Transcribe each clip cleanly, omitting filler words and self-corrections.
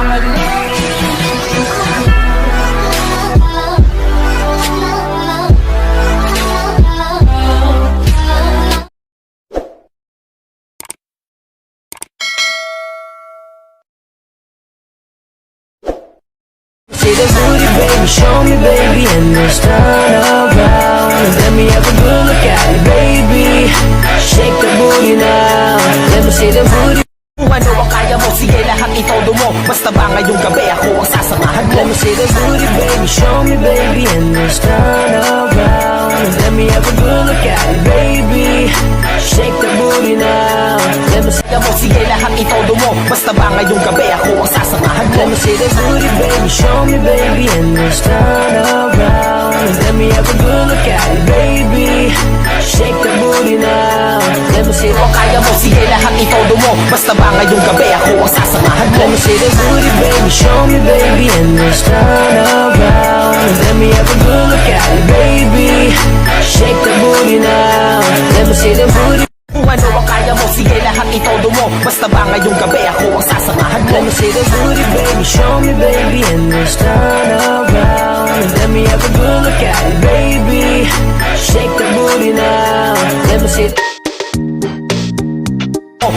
See the booty, baby, show me, baby, and let's turn around. Let me have a good look at it, baby. Shake the booty now. Let me see the booty. Kung ano ang kaya mo, sige lahat itodo mo. Basta ba ngayong gabi ako ang sasamahan mo. Let me see the booty, baby, show me, baby, and let's turn around. Let me have a good look at it, baby. Shake the booty now. Let me see. Kaya mo, sige lahat itodo mo. Basta ba ngayong gabi ako ang sasamahan mo. Let me see the booty, baby, show me, baby, and let's turn around. Let me have a good look at it, baby. Shake the booty now. Let me see. Kung kaya mo, sige lahat itodo mo. Basta ba ngayong gabi ako ang sasamahan mo. Let me see the booty, baby, show me, baby, and let's turn around. Let me have a good look at it, baby. Shake the booty now. Let me see the booty. Kung ano ang kaya mo, sige lahat itodo mo. Basta ba ngayong gabi ako ang sasamahan mo. Let me see the booty, baby, show me, baby, and let's turn around. Let me have a good look at it, baby. Shake the booty now. Let me see the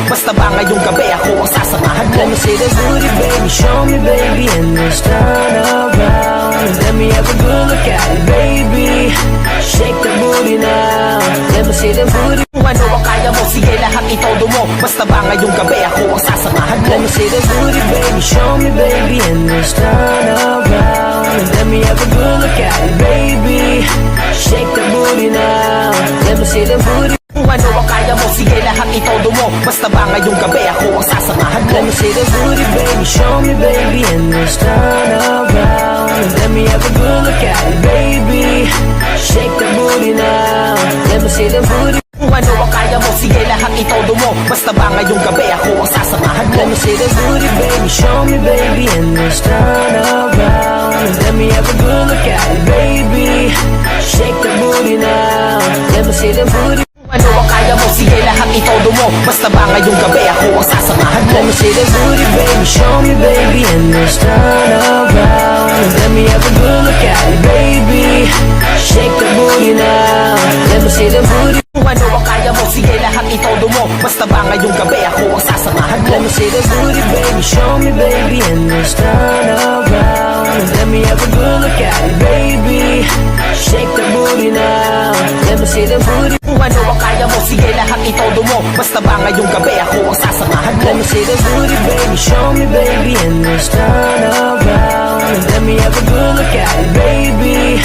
Basta ba ngayong gabi ako ang sasamahan mo. Let me see the booty, baby, show me, baby, and let's turn around. Let me have a good look at it, baby. Shake the booty now. Let me see the booty. Kung ano ang kaya mo, sige lahat itodo mo. Basta ba ngayong gabi ako ang sasamahan mo. Let me see the booty, baby, show me, baby, and let's turn around. Let me have a good look at it, baby. Shake the booty now. Let me see the booty. Kung ano ang kaya mo, sige lahat itodo mo. Basta ba ngayong gabi ako ang sasamahan mo. Let me see the booty, baby, show me, baby, and let's turn around. Let me have a good look at it, baby. Shake the booty now. Let me see the booty. Kung ano ang kaya mo, sige lahat itodo mo. Basta ba ngayong gabi ako ang sasamahan mo. Let me see the booty, baby, show me, baby, and let's turn around. Let me have a good look at it, baby. Shake the booty now. Let me see the booty. Kung ano ang kaya mo, sige lahat itodo mo. Basta ba ngayong gabi ako ang sasamahan mo. Let me see the booty, baby, show me, baby, and let's turn around. Let me have a good look at it, baby. Shake the booty now. Let me see the booty. Kung ano ang kaya mo, sige lahat itodo mo. Basta ba ngayong gabi ako ang sasamahan mo. Let me see the booty, baby, show me, baby, and let's turn around. Let me have a good look at it, baby. Shake the booty now. Let me see the booty. Kung ano ang kaya mo, sige lahat itodo mo. Basta ba ngayong gabi ako ang sasamahan mo. Let me see the booty, baby, show me, baby, and let's turn around. Let me have a good look at it, baby.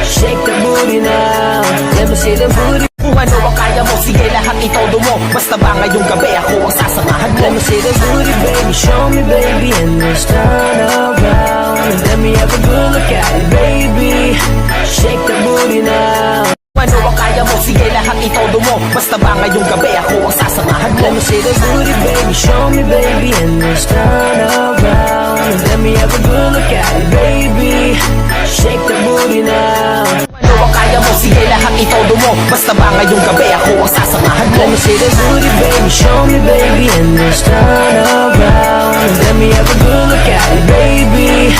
Shake the booty now. Let me see the booty. Kung ano ang kaya mo, sige lahat itodo mo. Basta ba ngayong gabi ako ang sasamahan mo. Let me see the booty, baby, show me, baby, and let's turn around. Let me have a good look at it, baby. Shake the booty now. Kung ano ang kaya mo, sige lahat itodo mo. Basta ba ngayong gabi ako ang sasamahan mo. Let me see the booty, baby, show me, baby, and let's turn around. Let me have a good look at it, baby. Shake the booty now. Kung ano ang kaya mo, sige lahat itodo mo. Basta ba ngayong gabi ako ang sasamahan mo. Let me see the booty, baby, show me, baby, and let's turn around. Let me have a good look at it, baby.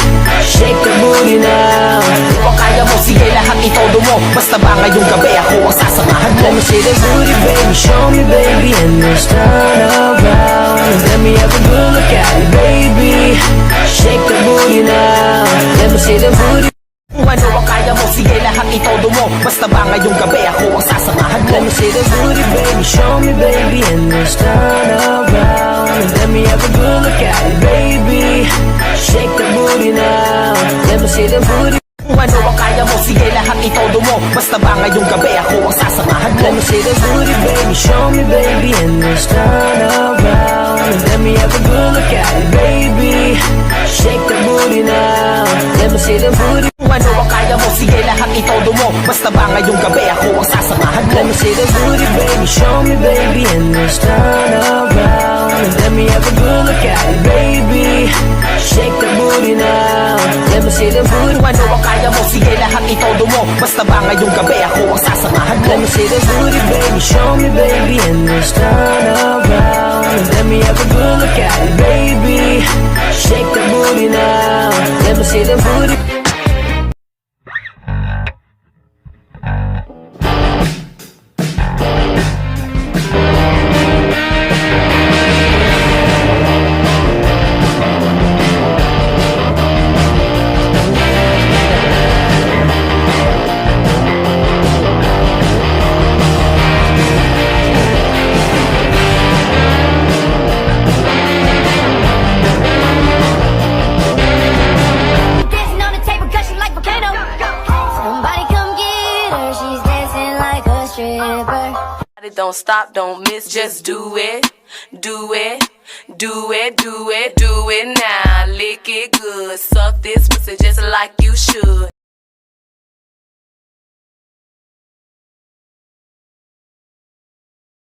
Shake the booty now. Kung kaya mo, sige lahat itodo mo. Basta ba ngayong gabi ako ang sasamahan mo. Let me see the booty, baby, show me, baby, and let's turn around. Let me have a good look at it, baby. Shake the booty now. Let me see the booty. Kung ano ang kaya mo, sige lahat itodo mo. Basta ba ngayong gabi ako ang sasamahan mo. Let me see the booty, baby, show me, baby, and let's turn around. Let me have a good look at it, baby. Shake the booty now. Let me see the booty. Kung ano ang kaya mo, sige lahat itodo mo. Basta ba ngayong gabi ako ang sasamahan mo. Let me see the booty, baby, show me, baby, and let's turn around. Let me have a good look at it, baby. Shake the booty now. Let me see the booty. Kung ano ang kaya mo, sige lahat itodo mo. Basta ba ngayong gabi ako ang sasamahan mo. Let me see the booty, baby, show me, baby, and let's turn around. Let me have a good look at it, baby. Shake the booty now. Let me see the booty. Kung ano ang kaya mo, sige lahat itodo mo. Basta ba ngayong gabi ako ang sasamahan mo. Let me see the booty, baby, show me, baby, and let's turn around. Let me have a good look at it, baby. Shake the booty see them booty. Dancing on the table 'cause she like volcano. Somebody come get her, she's dancing like a stripper. Don't stop, don't miss, just do it, do it, do it, do it, do it now. Lick it good, suck this pussy just like you should.